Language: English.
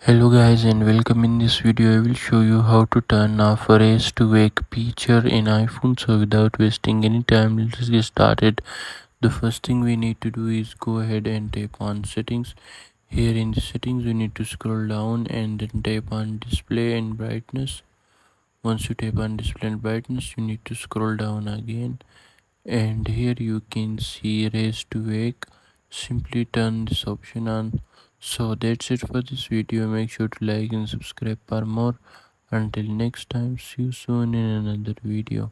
Hello guys and welcome. In this video I will show you how to turn off raise to wake feature in iPhone. So without wasting any time, let's get started. The first thing we need to do is go ahead and tap on settings. Here in the settings we need to scroll down and then tap on display and brightness. Once you tap on display and brightness, you need to scroll down again, and here you can see raise to wake. Simply turn this option on. So that's it for this video. Make sure to like and subscribe for more. Until next time, see you soon in another video.